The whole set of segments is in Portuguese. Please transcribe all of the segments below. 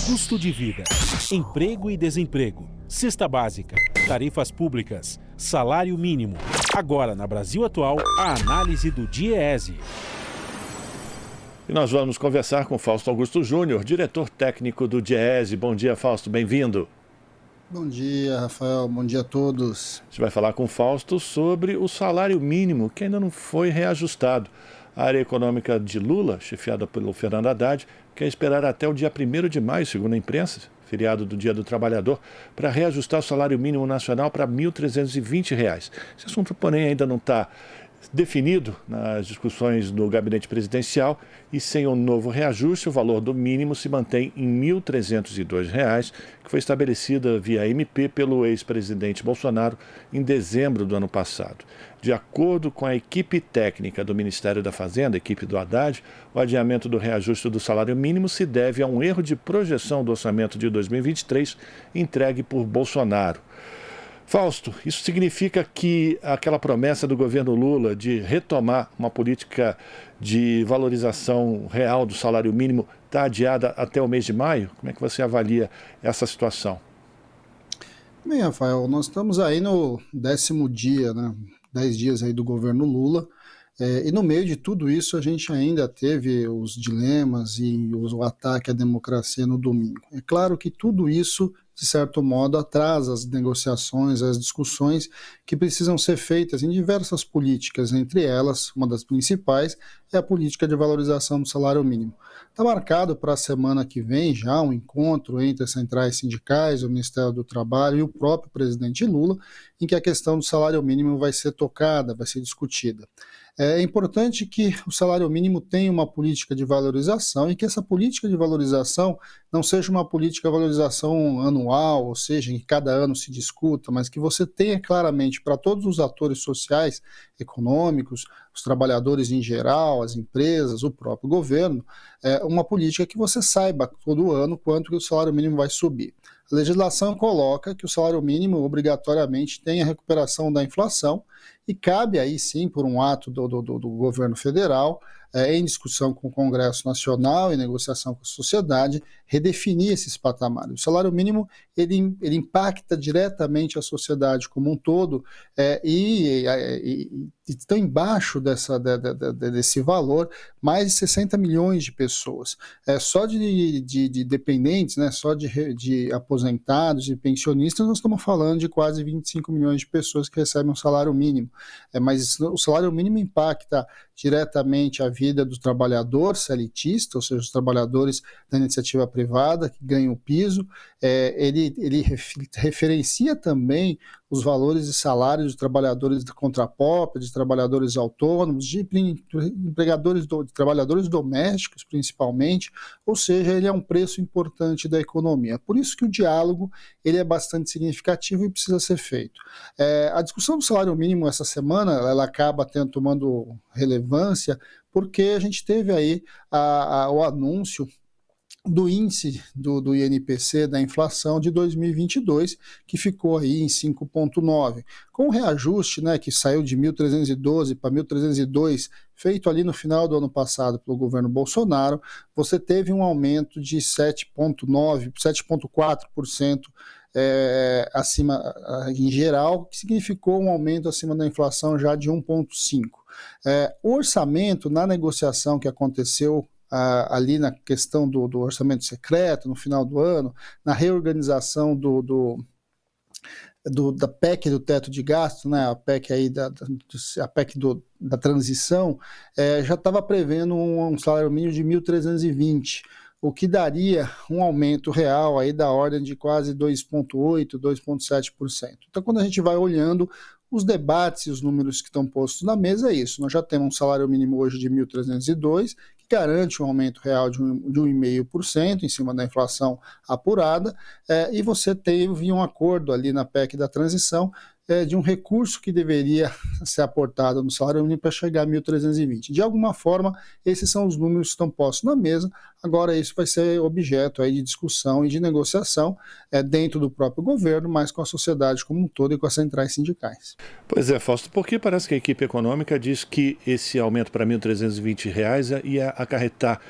Custo de vida, emprego e desemprego, cesta básica, tarifas públicas, salário mínimo. Agora, na Brasil Atual, a análise do DIEESE. E nós vamos conversar com Fausto Augusto Júnior, diretor técnico do DIEESE. Bom dia, Fausto, bem-vindo. Bom dia, Rafael. Bom dia a todos. A gente vai falar com o Fausto sobre o salário mínimo, que ainda não foi reajustado. A área econômica de Lula, chefiada pelo Fernando Haddad, quer esperar até o dia 1º de maio, segundo a imprensa, feriado do Dia do Trabalhador, para reajustar o salário mínimo nacional para R$ 1.320. Esse assunto, porém, ainda não está definido nas discussões do gabinete presidencial e sem um novo reajuste, o valor do mínimo se mantém em R$ 1.302, que foi estabelecida via MP pelo ex-presidente Bolsonaro em dezembro do ano passado. De acordo com a equipe técnica do Ministério da Fazenda, a equipe do Haddad, o adiamento do reajuste do salário mínimo se deve a um erro de projeção do orçamento de 2023 entregue por Bolsonaro. Fausto, isso significa que aquela promessa do governo Lula de retomar uma política de valorização real do salário mínimo está adiada até o mês de maio? Como é que você avalia essa situação? Bem, Rafael, nós estamos aí no 10º dia, 10 dias aí do governo Lula, e no meio de tudo isso a gente ainda teve os dilemas e o ataque à democracia no domingo. É claro que tudo isso, de certo modo, atrasa as negociações, as discussões que precisam ser feitas em diversas políticas, entre elas, uma das principais é a política de valorização do salário mínimo. Está marcado para a semana que vem já um encontro entre as centrais sindicais, o Ministério do Trabalho e o próprio presidente Lula, em que a questão do salário mínimo vai ser tocada, vai ser discutida. É importante que o salário mínimo tenha uma política de valorização e que essa política de valorização não seja uma política de valorização anual, ou seja, em que cada ano se discuta, mas que você tenha claramente para todos os atores sociais, econômicos, os trabalhadores em geral, as empresas, o próprio governo, uma política que você saiba todo ano quanto que o salário mínimo vai subir. A legislação coloca que o salário mínimo obrigatoriamente tem a recuperação da inflação e cabe aí sim, por um ato do governo federal, em discussão com o Congresso Nacional e negociação com a sociedade, redefinir esses patamares. O salário mínimo ele impacta diretamente a sociedade como um todo e estão embaixo desse valor mais de 60 milhões de pessoas. Só de dependentes, só de aposentados e pensionistas, nós estamos falando de quase 25 milhões de pessoas que recebem um salário mínimo. Mas o salário mínimo impacta diretamente a vida do trabalhador seletista, ou seja, os trabalhadores da iniciativa privada que ganham o piso. Ele referencia também os valores de salários de trabalhadores de conta própria, de trabalhadores autônomos, de trabalhadores domésticos, principalmente, ou seja, ele é um preço importante da economia. Por isso que o diálogo ele é bastante significativo e precisa ser feito. A discussão do salário mínimo essa semana, ela acaba tomando relevância, porque a gente teve aí o anúncio do índice do INPC da inflação de 2022, que ficou aí em 5,9. Com o reajuste, que saiu de 1.312 para 1.302, feito ali no final do ano passado pelo governo Bolsonaro, você teve um aumento de 7,4% acima em geral, que significou um aumento acima da inflação já de 1,5%. O orçamento, na negociação que aconteceu ali na questão do orçamento secreto, no final do ano, na reorganização da PEC do teto de gasto, a PEC, a PEC da transição, já estava prevendo um salário mínimo de 1.320, o que daria um aumento real aí da ordem de quase 2,8%, 2,7%. Então, quando a gente vai olhando os debates e os números que estão postos na mesa, é isso. Nós já temos um salário mínimo hoje de 1.302, que garante um aumento real de 1,5% em cima da inflação apurada, e você teve um acordo ali na PEC da transição de um recurso que deveria ser aportado no salário mínimo para chegar a 1.320. De alguma forma, esses são os números que estão postos na mesa. Agora, isso vai ser objeto aí de discussão e de negociação dentro do próprio governo, mas com a sociedade como um todo e com as centrais sindicais. Pois é, Fausto, porque parece que a equipe econômica diz que esse aumento para R$ 1.320 ia acarretar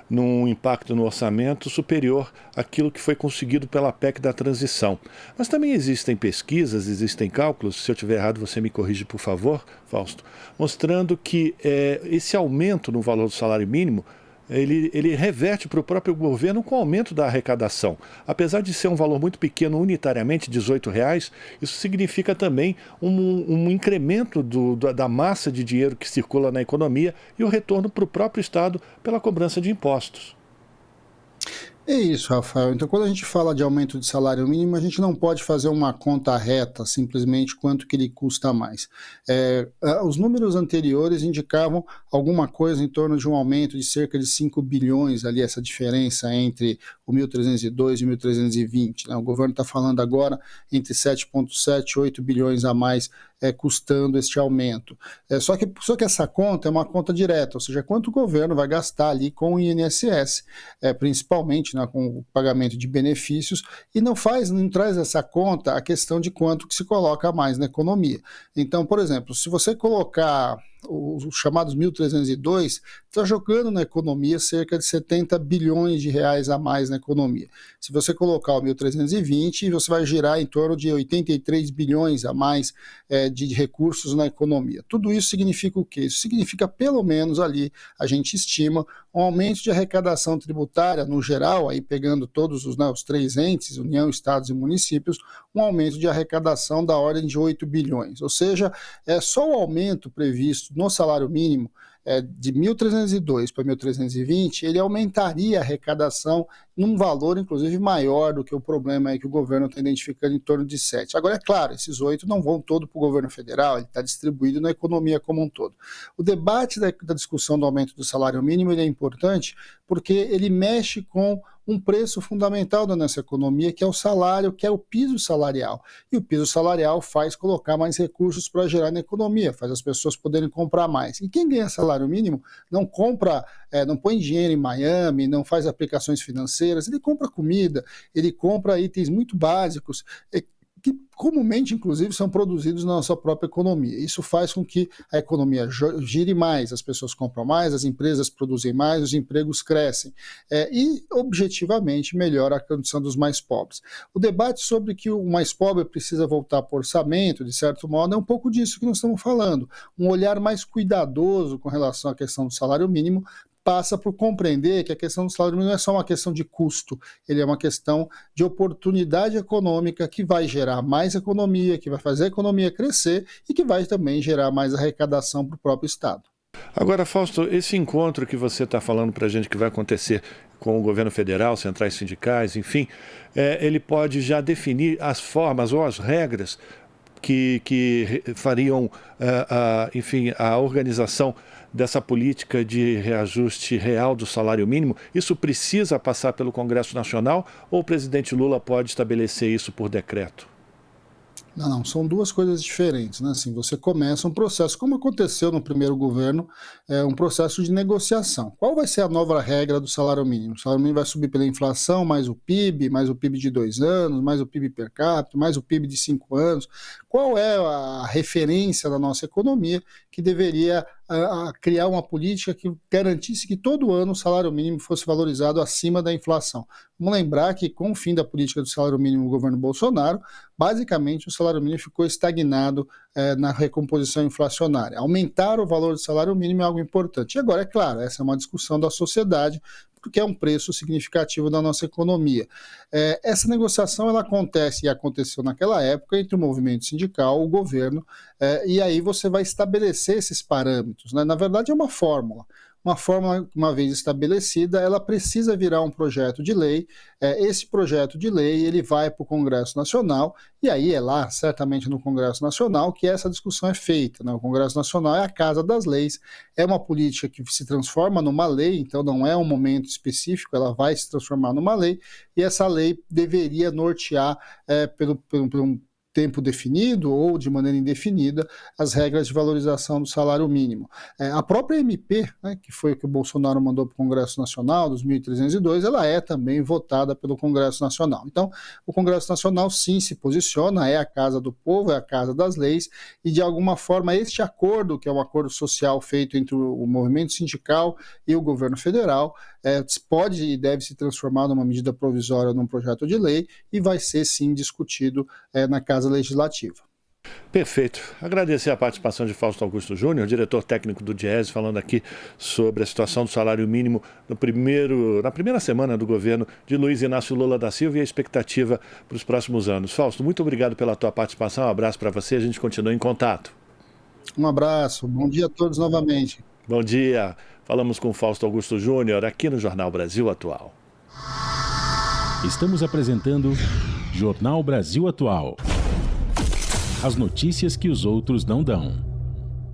num impacto no orçamento superior àquilo que foi conseguido pela PEC da transição. Mas também existem pesquisas, existem cálculos, se eu estiver errado você me corrige por favor, Fausto, mostrando que esse aumento no valor do salário mínimo ele reverte para o próprio governo com o aumento da arrecadação. Apesar de ser um valor muito pequeno, unitariamente, R$18, isso significa também um incremento da massa de dinheiro que circula na economia e o retorno para o próprio Estado pela cobrança de impostos. É isso, Rafael. Então, quando a gente fala de aumento de salário mínimo, a gente não pode fazer uma conta reta, simplesmente quanto que ele custa mais. Os números anteriores indicavam alguma coisa em torno de um aumento de cerca de 5 bilhões, ali essa diferença entre o 1.302 e o 1.320. Né? O governo está falando agora entre 7,7 e 8 bilhões a mais custando este aumento. Só que essa conta é uma conta direta, ou seja, quanto o governo vai gastar ali com o INSS, principalmente, né, com o pagamento de benefícios, e não traz essa conta a questão de quanto que se coloca mais na economia. Então, por exemplo, se você colocar os chamados 1.302, está jogando na economia cerca de 70 bilhões de reais a mais na economia. Se você colocar o 1.320, você vai girar em torno de 83 bilhões a mais de recursos na economia. Tudo isso significa o quê? Isso significa, pelo menos ali, a gente estima um aumento de arrecadação tributária, no geral, aí pegando todos os 3 entes, União, Estados e municípios, um aumento de arrecadação da ordem de 8 bilhões. Ou seja, só o aumento previsto no salário mínimo de 1.302 para 1.320, ele aumentaria a arrecadação num valor, inclusive, maior do que o problema aí que o governo está identificando em torno de 7. Agora, é claro, esses 8 não vão todo para o governo federal, ele está distribuído na economia como um todo. O debate da discussão do aumento do salário mínimo ele é importante porque ele mexe com um preço fundamental da nossa economia, que é o salário, que é o piso salarial. E o piso salarial faz colocar mais recursos para gerar na economia, faz as pessoas poderem comprar mais. E quem ganha salário mínimo não compra, não põe dinheiro em Miami, não faz aplicações financeiras, ele compra comida, ele compra itens muito básicos, que comumente, inclusive, são produzidos na nossa própria economia. Isso faz com que a economia gire mais, as pessoas compram mais, as empresas produzem mais, os empregos crescem e, objetivamente, melhora a condição dos mais pobres. O debate sobre que o mais pobre precisa voltar para o orçamento, de certo modo, é um pouco disso que nós estamos falando. Um olhar mais cuidadoso com relação à questão do salário mínimo passa por compreender que a questão do salário mínimo não é só uma questão de custo, ele é uma questão de oportunidade econômica que vai gerar mais economia, que vai fazer a economia crescer e que vai também gerar mais arrecadação para o próprio Estado. Agora, Fausto, esse encontro que você está falando para a gente que vai acontecer com o governo federal, centrais sindicais, enfim, ele pode já definir as formas ou as regras que fariam, enfim, a organização dessa política de reajuste real do salário mínimo. Isso precisa passar pelo Congresso Nacional ou o presidente Lula pode estabelecer isso por decreto? Não, são duas coisas diferentes, né? Assim, você começa um processo, como aconteceu no primeiro governo, um processo de negociação. Qual vai ser a nova regra do salário mínimo? O salário mínimo vai subir pela inflação, mais o PIB de 2 anos, mais o PIB per capita, mais o PIB de 5 anos. Qual é a referência da nossa economia que deveria criar uma política que garantisse que todo ano o salário mínimo fosse valorizado acima da inflação? Vamos lembrar que com o fim da política do salário mínimo no governo Bolsonaro, basicamente o salário mínimo ficou estagnado na recomposição inflacionária. Aumentar o valor do salário mínimo é algo importante. E agora, é claro, essa é uma discussão da sociedade, porque é um preço significativo da nossa economia. Essa negociação ela acontece e aconteceu naquela época entre o movimento sindical, o governo, e aí você vai estabelecer esses parâmetros, né? Na verdade, é uma fórmula. Uma fórmula, uma vez estabelecida, ela precisa virar um projeto de lei. Esse projeto de lei ele vai para o Congresso Nacional, e aí é lá, certamente no Congresso Nacional, que essa discussão é feita, né? O Congresso Nacional é a casa das leis, é uma política que se transforma numa lei, então não é um momento específico, ela vai se transformar numa lei, e essa lei deveria nortear tempo definido ou de maneira indefinida as regras de valorização do salário mínimo. A própria MP, né, que foi o que o Bolsonaro mandou para o Congresso Nacional, dos 1.302, ela é também votada pelo Congresso Nacional. Então, o Congresso Nacional sim se posiciona, é a casa do povo, é a casa das leis, e de alguma forma este acordo, que é um acordo social feito entre o movimento sindical e o governo federal, pode e deve se transformar numa medida provisória num projeto de lei e vai ser sim discutido na Casa Legislativa. Perfeito. Agradecer a participação de Fausto Augusto Júnior, diretor técnico do Diese, falando aqui sobre a situação do salário mínimo na primeira semana do governo de Luiz Inácio Lula da Silva e a expectativa para os próximos anos. Fausto, muito obrigado pela tua participação, um abraço para você, a gente continua em contato. Um abraço, bom dia a todos novamente. Bom dia. Falamos com Fausto Augusto Júnior aqui no Jornal Brasil Atual. Estamos apresentando Jornal Brasil Atual. As notícias que os outros não dão.